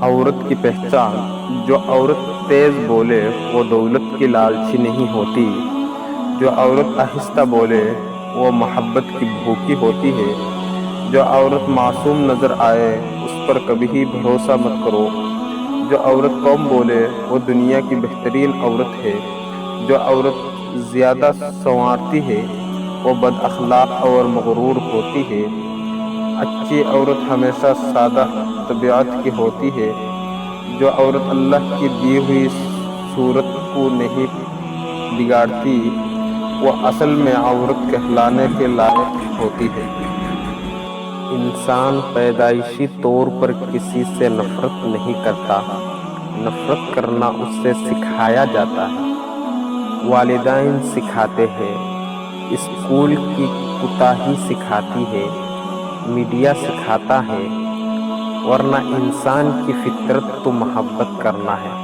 عورت کی پہچان: جو عورت تیز بولے وہ دولت کی لالچی نہیں ہوتی، جو عورت آہستہ بولے وہ محبت کی بھوکی ہوتی ہے، جو عورت معصوم نظر آئے اس پر کبھی بھروسہ مت کرو، جو عورت کم بولے وہ دنیا کی بہترین عورت ہے، جو عورت زیادہ سنوارتی ہے وہ بد اخلاق اور مغرور ہوتی ہے، اچھی عورت ہمیشہ سادہ طبیعت کی ہوتی ہے، جو عورت اللہ کی دی ہوئی صورت کو نہیں بگاڑتی وہ اصل میں عورت کہلانے کے لائق ہوتی ہے۔ انسان پیدائشی طور پر کسی سے نفرت نہیں کرتا، نفرت کرنا اس سے سکھایا جاتا ہے۔ والدین سکھاتے ہیں، اسکول کی کوتاہی سکھاتی ہے، میڈیا سکھاتا ہے، ورنہ انسان کی فطرت تو محبت کرنا ہے۔